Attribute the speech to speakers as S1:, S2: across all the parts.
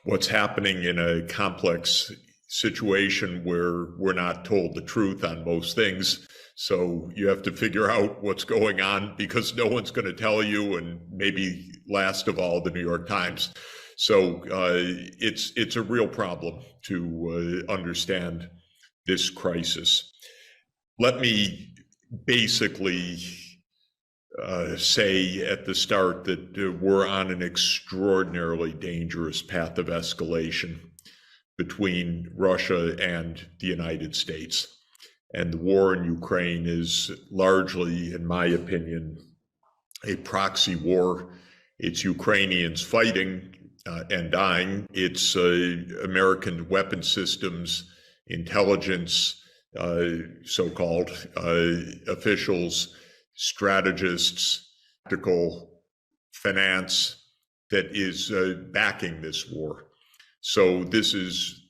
S1: what's happening in a complex situation where we're not told the truth on most things. So you have to figure out what's going on because no one's going to tell you, and maybe last of all, the New York Times. So it's a real problem to understand this crisis. Let me basically say at the start that we're on an extraordinarily dangerous path of escalation between Russia and the United States. And the war in Ukraine is largely, in my opinion, a proxy war. It's Ukrainians fighting and dying. It's American weapon systems, intelligence, so-called officials, strategists, tactical finance that is backing this war. So this is,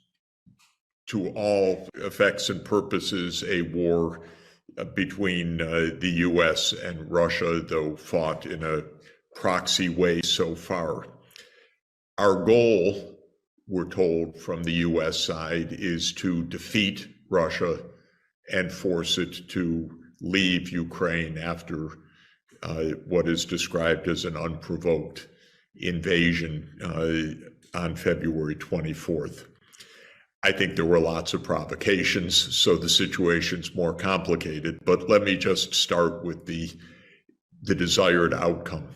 S1: to all effects and purposes, a war between the US and Russia, though fought in a proxy way so far. Our goal, we're told from the US side, is to defeat Russia and force it to leave Ukraine after what is described as an unprovoked invasion on February 24th. I think there were lots of provocations, so the situation's more complicated, but let me just start with the desired outcome.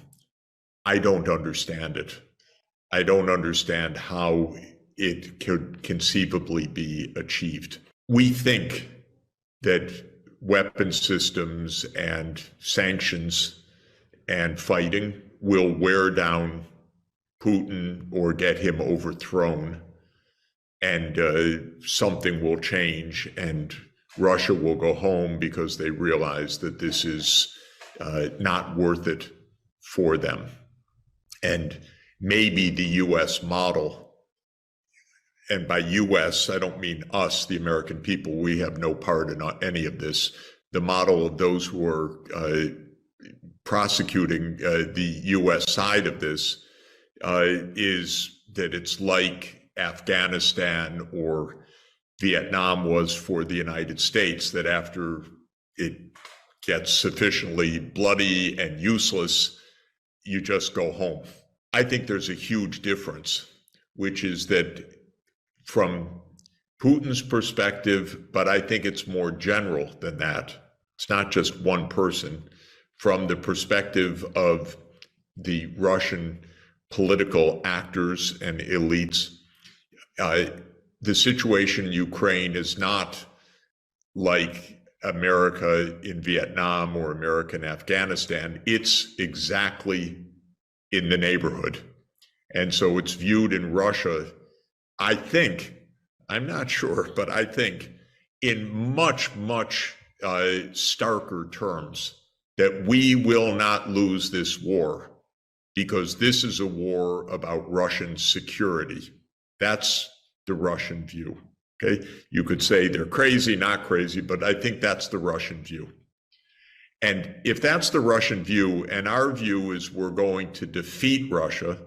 S1: I don't understand it. I don't understand how it could conceivably be achieved. We think that weapon systems and sanctions and fighting will wear down Putin or get him overthrown, and something will change and Russia will go home because they realize that this is not worth it for them. And maybe the US model, and by US, I don't mean us, the American people, we have no part in any of this. The model of those who are prosecuting the US side of this is that it's like Afghanistan or Vietnam was for the United States, that after it gets sufficiently bloody and useless, you just go home. I think there's a huge difference, which is that from Putin's perspective, but I think it's more general than that. It's not just one person. From the perspective of the Russian political actors and elites, the situation in Ukraine is not like America in Vietnam or America in Afghanistan. It's exactly in the neighborhood. And so it's viewed in Russia, I think, I'm not sure, but I think in much, much starker terms, that we will not lose this war because this is a war about Russian security. That's the Russian view, okay? You could say they're crazy, not crazy, but I think that's the Russian view. And if that's the Russian view, and our view is we're going to defeat Russia,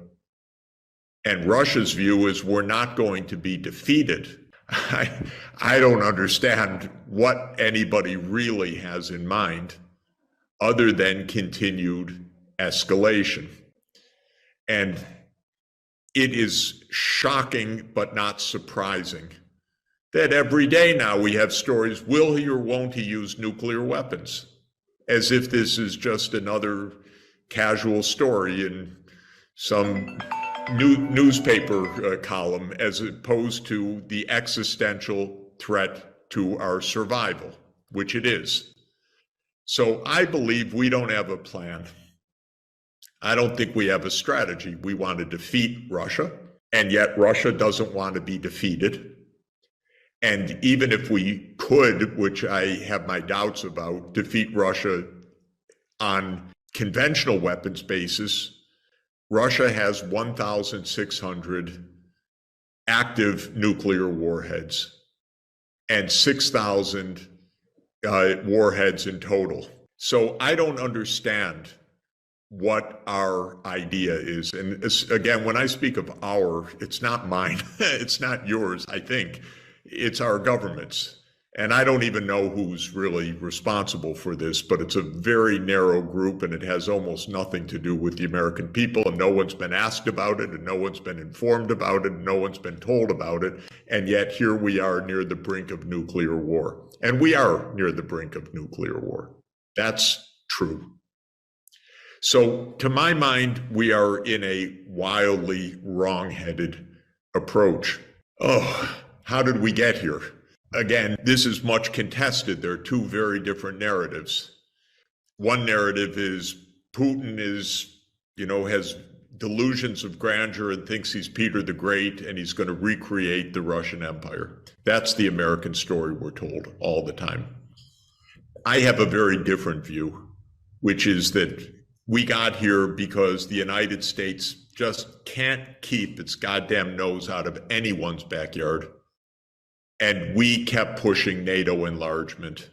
S1: and Russia's view is we're not going to be defeated, I don't understand what anybody really has in mind other than continued escalation. And it is shocking, but not surprising, that every day now we have stories, will he or won't he use nuclear weapons? As if this is just another casual story in some newspaper column, as opposed to the existential threat to our survival, which it is. So I believe we don't have a plan. I don't think we have a strategy. We want to defeat Russia, and yet Russia doesn't want to be defeated. And even if we could, which I have my doubts about, defeat Russia on conventional weapons basis, Russia has 1,600 active nuclear warheads and 6,000 warheads in total. So I don't understand what our idea is. And again, when I speak of our, it's not mine, it's not yours, I think. It's our government's. And I don't even know who's really responsible for this, but it's a very narrow group and it has almost nothing to do with the American people. And no one's been asked about it, and no one's been informed about it, and no one's been told about it. And yet here we are near the brink of nuclear war. And we are near the brink of nuclear war. That's true. So to my mind, we are in a wildly wrong-headed approach. Oh, how did we get here? Again, this is much contested. There are two very different narratives. One narrative is Putin has delusions of grandeur and thinks he's Peter the Great and he's going to recreate the Russian Empire. That's the American story we're told all the time. I have a very different view, which is that we got here because the United States just can't keep its goddamn nose out of anyone's backyard. And we kept pushing NATO enlargement.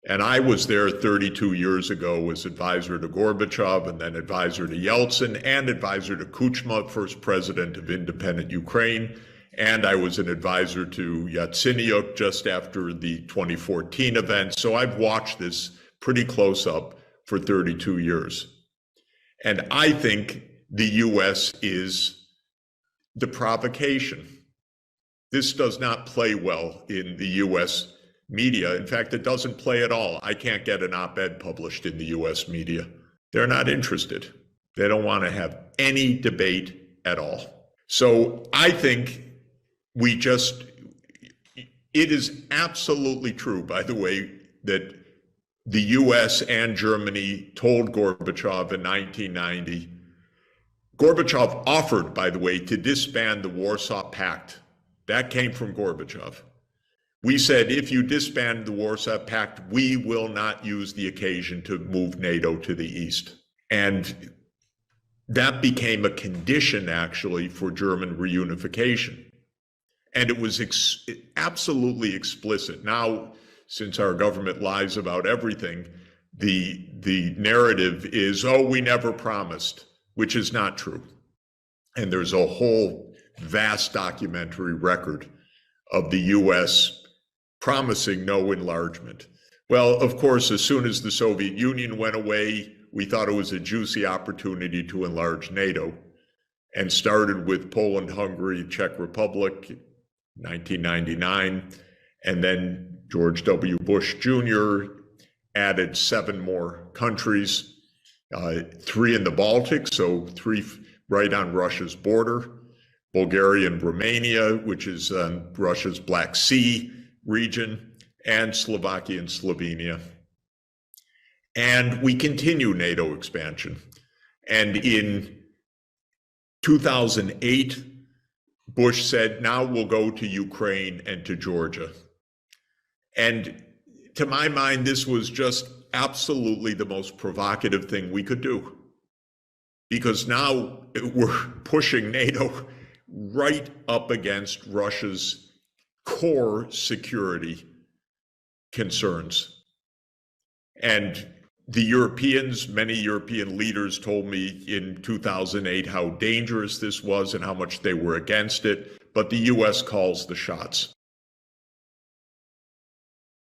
S1: And I was there 32 years ago as advisor to Gorbachev, and then advisor to Yeltsin, and advisor to Kuchma, first president of independent Ukraine. And I was an advisor to Yatsenyuk just after the 2014 event. So I've watched this pretty close up for 32 years. And I think the US is the provocation. This does not play well in the US media. In fact, it doesn't play at all. I can't get an op-ed published in the US media. They're not interested. They don't want to have any debate at all. So I think it is absolutely true, by the way, that the US and Germany told Gorbachev in 1990. Gorbachev offered, by the way, to disband the Warsaw Pact. That came from Gorbachev. We said, if you disband the Warsaw Pact, we will not use the occasion to move NATO to the east. And that became a condition, actually, for German reunification. And it was absolutely explicit. Now, since our government lies about everything, the narrative is, oh, we never promised, which is not true. And there's a whole vast documentary record of the US promising no enlargement. Well, of course, as soon as the Soviet Union went away, we thought it was a juicy opportunity to enlarge NATO, and started with Poland, Hungary, Czech Republic, 1999, and then George W. Bush Jr. added 7 more countries, 3 in the Baltic, so 3 right on Russia's border, Bulgaria and Romania, which is Russia's Black Sea region, and Slovakia and Slovenia. And we continue NATO expansion. And in 2008, Bush said, now we'll go to Ukraine and to Georgia. And to my mind, this was just absolutely the most provocative thing we could do. Because now we're pushing NATO right up against Russia's core security concerns. And the Europeans, many European leaders told me in 2008 how dangerous this was and how much they were against it, but the US calls the shots.